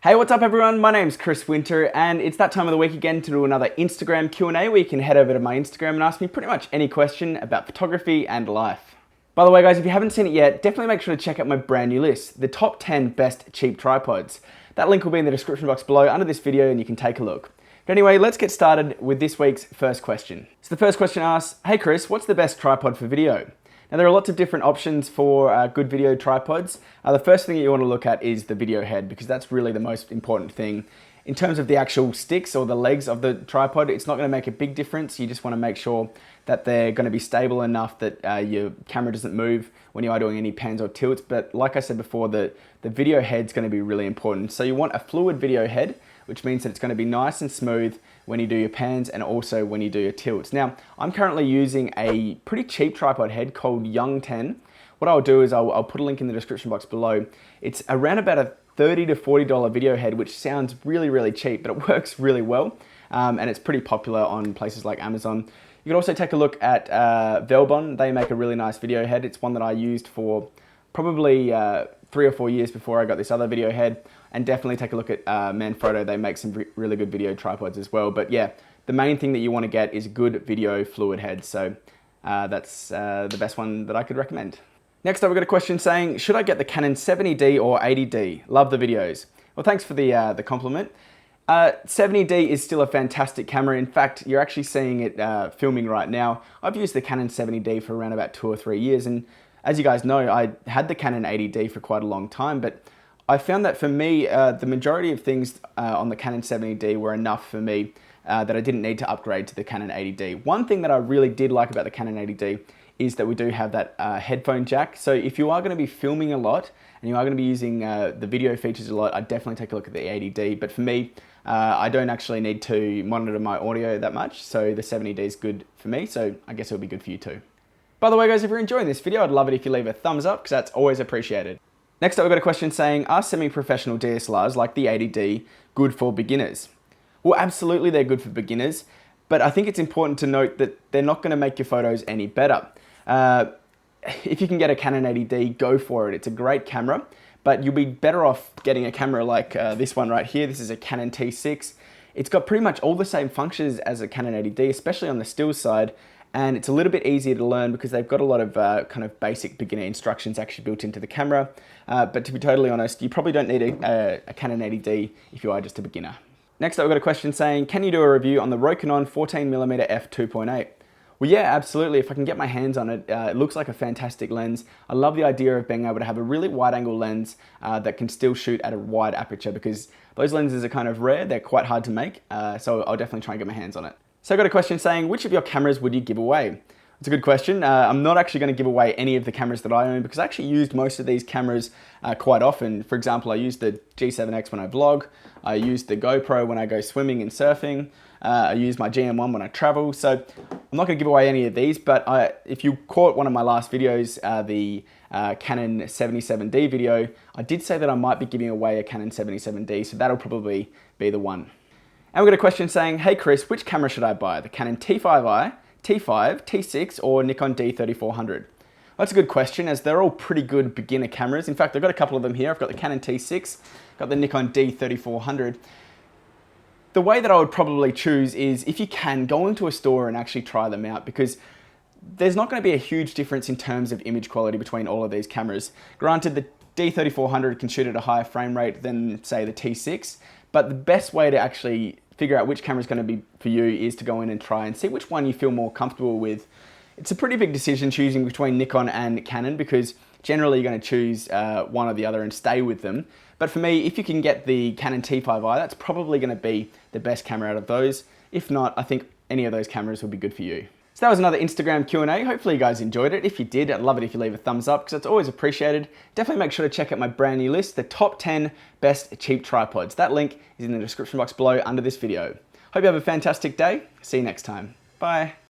Hey, what's up everyone? My name's Chris Winter and it's that time of the week again to do another Instagram Q&A where you can head over to my Instagram and ask me pretty much any question about photography and life. By the way guys, if you haven't seen it yet, definitely make sure to check out my brand new list, the top 10 best cheap tripods. That link will be in the description box below under this video and you can take a look. But anyway, let's get started with this week's first question. So the first question asks, hey Chris, what's the best tripod for video? Now there are lots of different options for good video tripods. The first thing that you want to look at is the video head because that's really the most important thing. In terms of the actual sticks or the legs of the tripod, it's not going to make a big difference. You just want to make sure that they're going to be stable enough that your camera doesn't move when you are doing any pans or tilts. But like I said before, the video head's going to be really important. So you want a fluid video head, which means that it's going to be nice and smooth when you do your pans and also when you do your tilts. Now, I'm currently using a pretty cheap tripod head called Yunteng. What I'll do is I'll put a link in the description box below. It's around about a $30 to $40 video head, which sounds really, really cheap, but it works really well. And it's pretty popular on places like Amazon. You can also take a look at Velbon. They make a really nice video head. It's one that I used for probably 3 or 4 years before I got this other video head. And definitely take a look at Manfrotto. They make some really good video tripods as well. But yeah, the main thing that you want to get is a good video fluid head. So that's the best one that I could recommend. Next up, we've got a question saying, should I get the Canon 70D or 80D? Love the videos. Well, thanks for the compliment. 70D is still a fantastic camera. In fact, you're actually seeing it filming right now. I've used the Canon 70D for around about 2 or 3 years. And as you guys know, I had the Canon 80D for quite a long time, but I found that for me, the majority of things on the Canon 70D were enough for me that I didn't need to upgrade to the Canon 80D. One thing that I really did like about the Canon 80D is that we do have that headphone jack. So if you are going to be filming a lot and you are going to be using the video features a lot, I'd definitely take a look at the 80D. But for me, I don't actually need to monitor my audio that much. So the 70D is good for me. So I guess it'll be good for you too. By the way, guys, if you're enjoying this video, I'd love it if you leave a thumbs up because that's always appreciated. Next up, we've got a question saying, are semi-professional DSLRs like the 80D good for beginners? Well, absolutely they're good for beginners, but I think it's important to note that they're not going to make your photos any better. If you can get a Canon 80D, go for it. It's a great camera, but you'll be better off getting a camera like this one right here. This is a Canon T6. It's got pretty much all the same functions as a Canon 80D, especially on the still side. And it's a little bit easier to learn because they've got a lot of kind of basic beginner instructions actually built into the camera. But to be totally honest, you probably don't need a Canon 80D if you are just a beginner. Next up, we've got a question saying, can you do a review on the rokinon 14mm f2.8? Well, yeah, absolutely. If I can get my hands on it, it looks like a fantastic lens. I love the idea of being able to have a really wide angle lens that can still shoot at a wide aperture because those lenses are kind of rare. They're quite hard to make. So I'll definitely try and get my hands on it. So I got a question saying, which of your cameras would you give away? It's a good question. I'm not actually going to give away any of the cameras that I own because I actually used most of these cameras quite often. For example, I used the G7X when I vlog. I used the GoPro when I go swimming and surfing. I use my GM1 when I travel. So I'm not going to give away any of these, but if you caught one of my last videos, the Canon 77D video, I did say that I might be giving away a Canon 77D, so that'll probably be the one. And we've got a question saying, hey Chris, which camera should I buy? The Canon T5i, T5, T6 or Nikon D3400? Well, that's a good question as they're all pretty good beginner cameras. In fact, I've got a couple of them here. I've got the Canon T6, got the Nikon D3400. The way that I would probably choose is if you can go into a store and actually try them out because there's not going to be a huge difference in terms of image quality between all of these cameras. Granted, the D3400 can shoot at a higher frame rate than say the T6, but the best way to actually figure out which camera is going to be for you is to go in and try and see which one you feel more comfortable with. It's a pretty big decision choosing between Nikon and Canon because generally you're going to choose one or the other and stay with them. But for me, if you can get the Canon T5i, that's probably going to be the best camera out of those. If not, I think any of those cameras would be good for you. So that was another Instagram Q&A. Hopefully you guys enjoyed it. If you did, I'd love it if you leave a thumbs up because it's always appreciated. Definitely make sure to check out my brand new list, the top 10 best cheap tripods. That link is in the description box below under this video. Hope you have a fantastic day. See you next time. Bye.